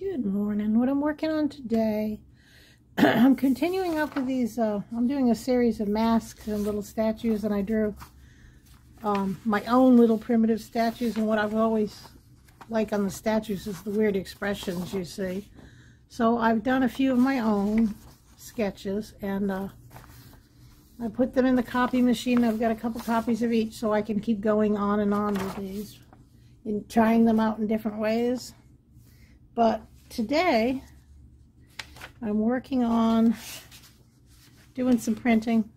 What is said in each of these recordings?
Good morning. What I'm working on today, I'm continuing up with these, I'm doing a series of masks and little statues, and I drew my own little primitive statues, and what I've always liked on the statues is the weird expressions you see. So I've done a few of my own sketches, and I put them in the copy machine. I've got a couple copies of each so I can keep going on and on with these and trying them out in different ways. But today I'm working on doing some printing,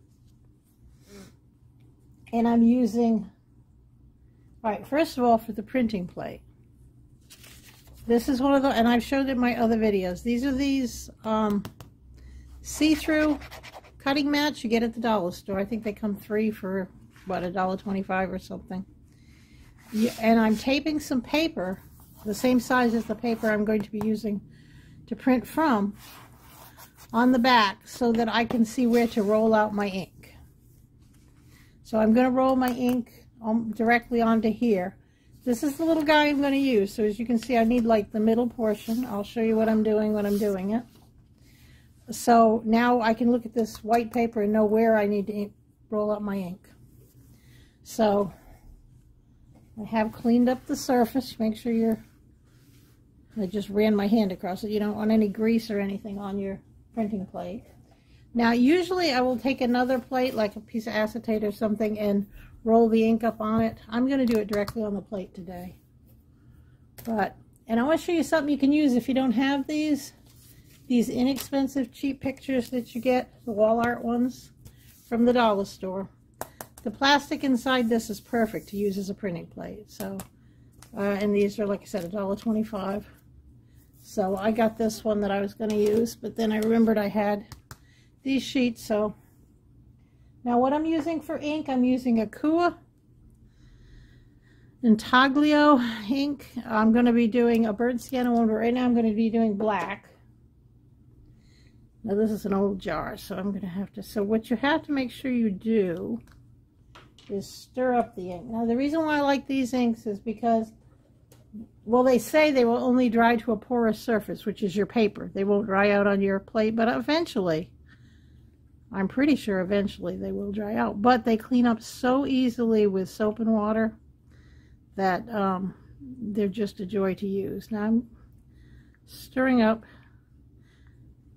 and I'm using, alright, first of all, for the printing plate, this is one of the, and I've showed it in my other videos, these are these see-through cutting mats you get at the dollar store. I think they come 3 for what, $1.25 or something. And I'm taping some paper the same size as the paper I'm going to be using to print from on the back so that I can see where to roll out my ink. So I'm going to roll my ink directly onto here. This is the little guy I'm going to use. So as you can see, I need like the middle portion. I'll show you what I'm doing when I'm doing it. So now I can look at this white paper and know where I need to roll out my ink. So I have cleaned up the surface. Make sure I just ran my hand across it. You don't want any grease or anything on your printing plate. Now, usually I will take another plate, like a piece of acetate or something, and roll the ink up on it. I'm going to do it directly on the plate today. And I want to show you something you can use if you don't have these inexpensive, cheap pictures that you get, the wall art ones from the dollar store. The plastic inside this is perfect to use as a printing plate. So, and these are, like I said, $1.25. So I got this one that I was going to use, but then I remembered I had these sheets. So now what I'm using for ink, I'm using Akua Intaglio ink. I'm going to be doing a burnt sienna one, but right now I'm going to be doing black. Now this is an old jar, so I'm going to have to, so what you have to make sure you do is stir up the ink. Now the reason why I like these inks is because, well, they say they will only dry to a porous surface, which is your paper. They won't dry out on your plate, but eventually, I'm pretty sure eventually they will dry out. But they clean up so easily with soap and water that they're just a joy to use. Now I'm stirring up.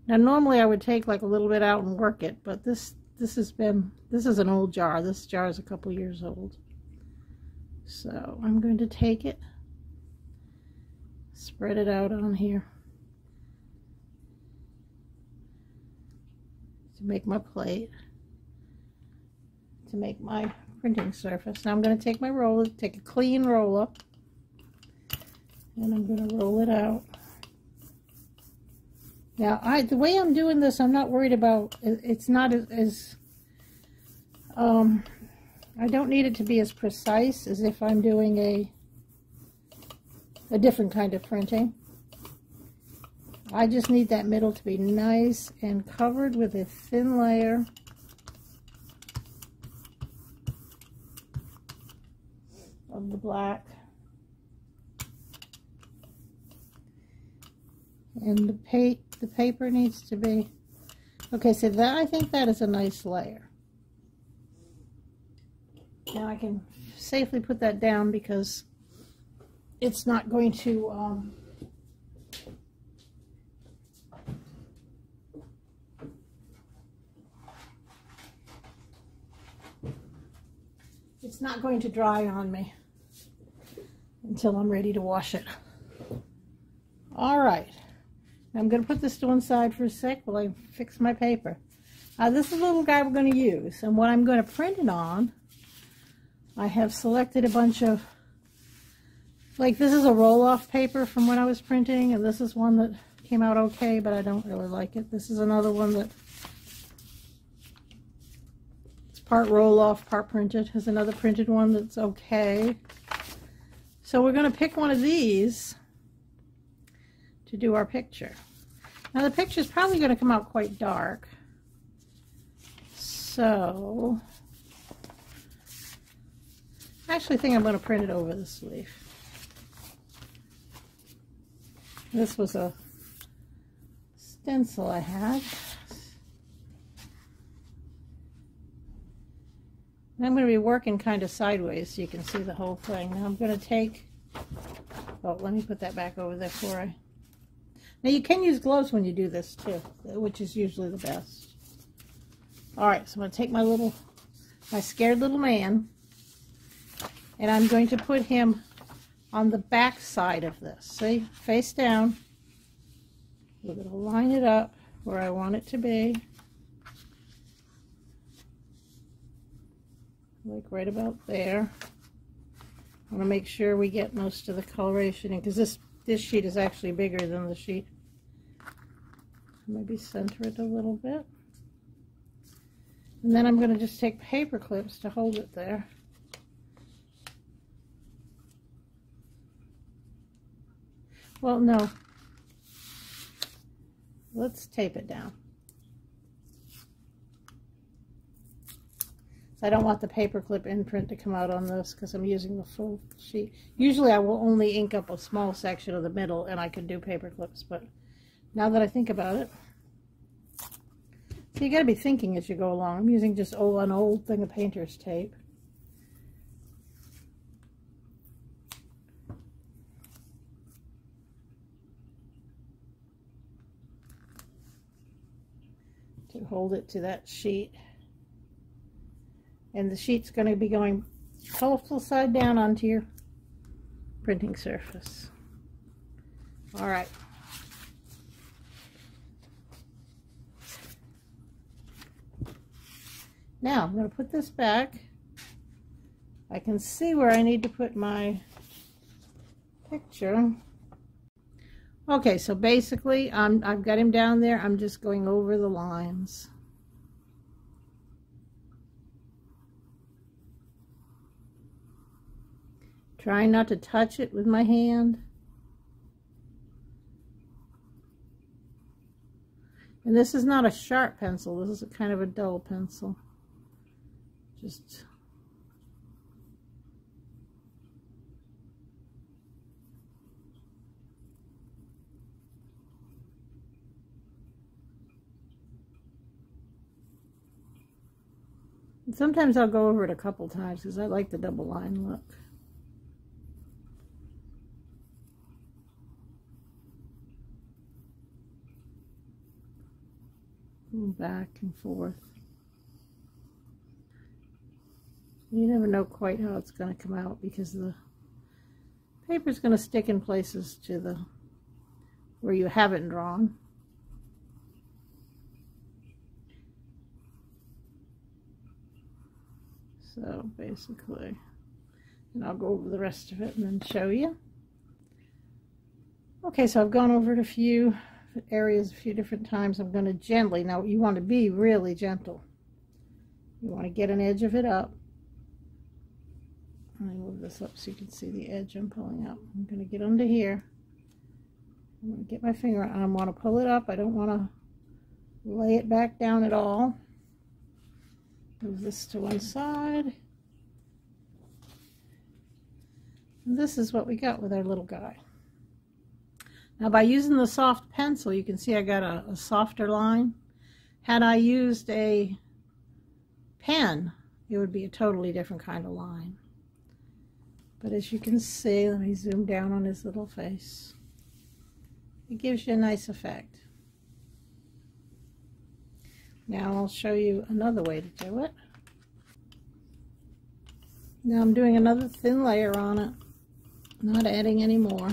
Now normally I would take like a little bit out and work it, but this is an old jar. This jar is a couple years old. So I'm going to take it, spread it out on here to make my plate, to make my printing surface. Now I'm going to take my roller, take a clean roller, and I'm going to roll it out. Now the way I'm doing this, I'm not worried about, it's not as I don't need it to be as precise as if I'm doing a different kind of printing. I just need that middle to be nice and covered with a thin layer of the black. And the paper needs to be, okay, so that, I think that is a nice layer. Now I can safely put that down because it's not going to it's not going to dry on me until I'm ready to wash it. All right, I'm going to put this to one side for a sec while I fix my paper. This is the little guy we're going to use, and what I'm going to print it on, I have selected a bunch of, like, this is a roll-off paper from when I was printing, and this is one that came out okay, but I don't really like it. This is another one that it's part roll-off, part printed. There's another printed one that's okay. So we're going to pick one of these to do our picture. Now the picture is probably going to come out quite dark. So I actually think I'm going to print it over the sleeve. This was a stencil I had. And I'm going to be working kind of sideways so you can see the whole thing. Now I'm going to take, oh, let me put that back over there for I. Now you can use gloves when you do this too, which is usually the best. All right, so I'm going to take my scared little man, and I'm going to put him on the back side of this. See, face down. We're going to line it up where I want it to be. Like right about there. I want to make sure we get most of the coloration in, because this sheet is actually bigger than the sheet. Maybe center it a little bit. And then I'm going to just take paper clips to hold it there. Well, no. Let's tape it down. I don't want the paperclip imprint to come out on this because I'm using the full sheet. Usually I will only ink up a small section of the middle and I could do paperclips, but now that I think about it, so you got to be thinking as you go along. I'm using just an old thing of painter's tape. To hold it to that sheet. And the sheet's going to be going colorful side down onto your printing surface. All right. Now I'm going to put this back. I can see where I need to put my picture. Okay, so basically I've got him down there. I'm just going over the lines. Trying not to touch it with my hand. And this is not a sharp pencil. This is a kind of a dull pencil. Just and sometimes I'll go over it a couple times because I like the double line look. Back and forth. You never know quite how it's going to come out because the paper is going to stick in places to the where you haven't drawn. So basically, and I'll go over the rest of it and then show you. Okay, so I've gone over it a few areas a few different times. I'm going to gently, now you want to be really gentle. You want to get an edge of it up. Let me move this up so you can see the edge I'm pulling up. I'm going to get under here. I'm going to get my finger and I want to pull it up. I don't want to lay it back down at all. Move this to one side. And this is what we got with our little guy. Now by using the soft pencil, you can see I got a softer line. Had I used a pen, it would be a totally different kind of line. But as you can see, let me zoom down on his little face. It gives you a nice effect. Now I'll show you another way to do it. Now I'm doing another thin layer on it, not adding any more.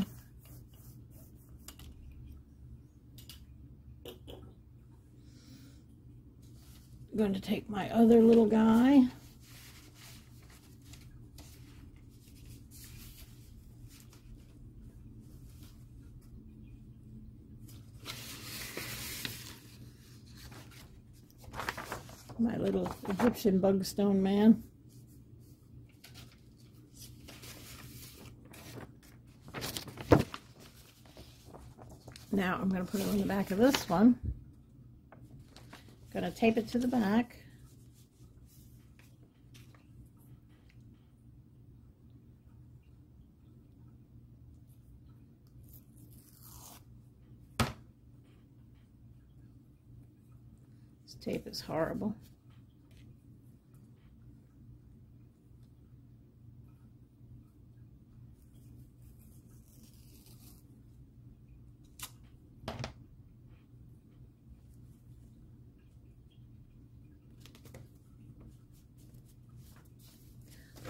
I'm going to take my other little guy. My little Egyptian bugstone man. Now I'm going to put it on the back of this one. Going to tape it to the back. This tape is horrible.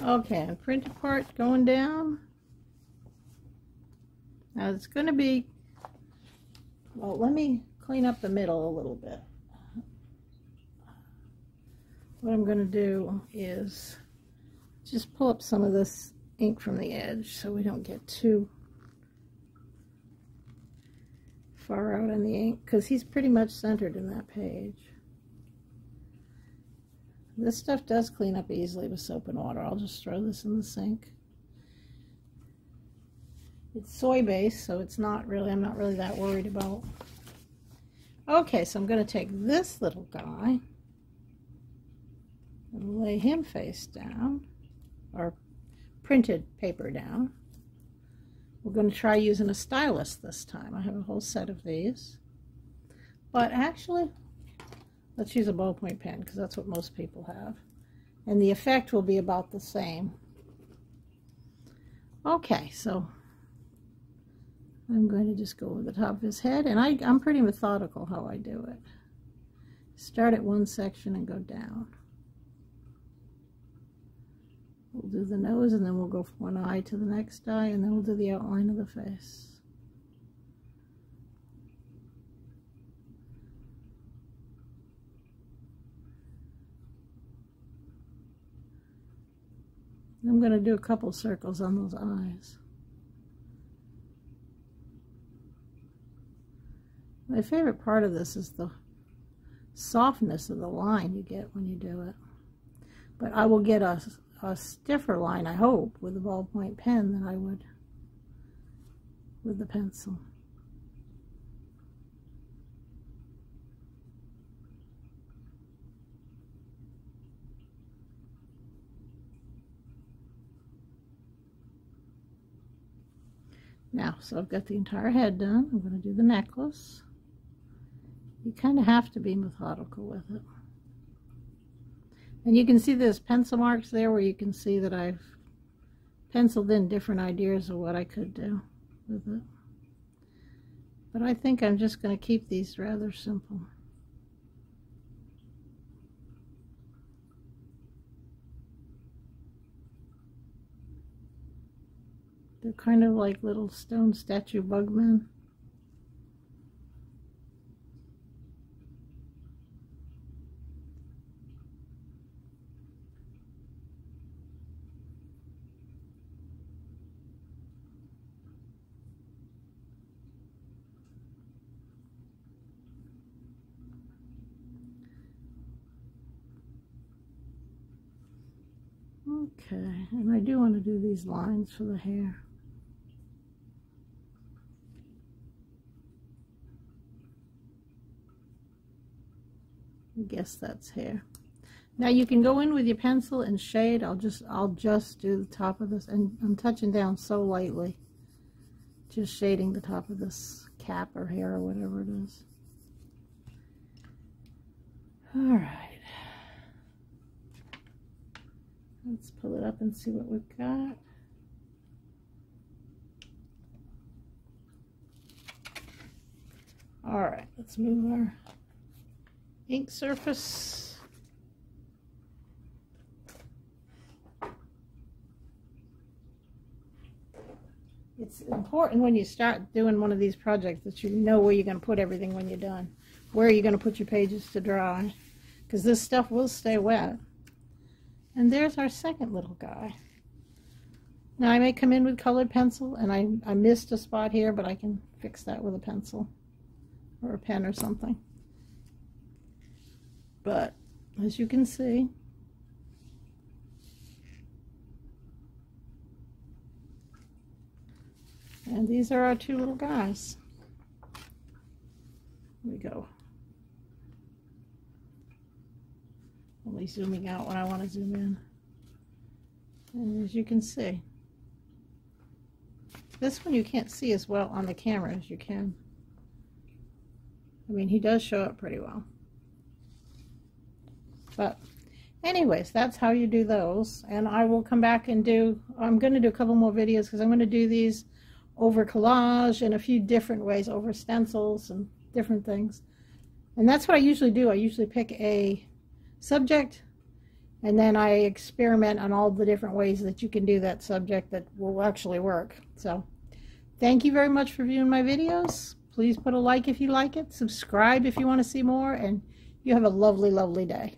Okay, and printed part going down. Now it's going to be, well, let me clean up the middle a little bit. What I'm going to do is just pull up some of this ink from the edge so we don't get too far out in the ink, because he's pretty much centered in that page. This stuff does clean up easily with soap and water. I'll just throw this in the sink. It's soy based, so it's not really, I'm not really that worried about. Okay, so I'm going to take this little guy and lay him face down, or printed paper down. We're going to try using a stylus this time. I have a whole set of these. But actually, let's use a ballpoint pen, because that's what most people have. And the effect will be about the same. Okay, so I'm going to just go over the top of his head, and I'm pretty methodical how I do it. Start at one section and go down. We'll do the nose, and then we'll go from one eye to the next eye, and then we'll do the outline of the face. I'm going to do a couple circles on those eyes. My favorite part of this is the softness of the line you get when you do it. But I will get a stiffer line, I hope, with a ballpoint pen than I would with the pencil. Now, so I've got the entire head done. I'm going to do the necklace. You kind of have to be methodical with it. And you can see there's pencil marks there where you can see that I've penciled in different ideas of what I could do with it. But I think I'm just going to keep these rather simple. They're kind of like little stone statue bugmen. Okay, and I do want to do these lines for the hair. I guess that's hair. Now you can go in with your pencil and shade. I'll just do the top of this, and I'm touching down so lightly, just shading the top of this cap or hair or whatever it is. All right. Let's pull it up and see what we've got. All right, let's move our ink surface. It's important when you start doing one of these projects that you know where you're going to put everything when you're done. Where you're going to put your pages to dry, because this stuff will stay wet. And there's our second little guy. Now I may come in with colored pencil, and I missed a spot here, but I can fix that with a pencil or a pen or something. But as you can see, and these are our two little guys. Here we go. Only zooming out when I want to zoom in. And as you can see, this one you can't see as well on the camera as you can. I mean, he does show up pretty well. But anyways, that's how you do those. And I will come back and I'm going to do a couple more videos because I'm going to do these over collage in a few different ways, over stencils and different things. And that's what I usually do. I usually pick a subject and then I experiment on all the different ways that you can do that subject that will actually work. So thank you very much for viewing my videos. Please put a like if you like it, subscribe if you want to see more, and you have a lovely, lovely day.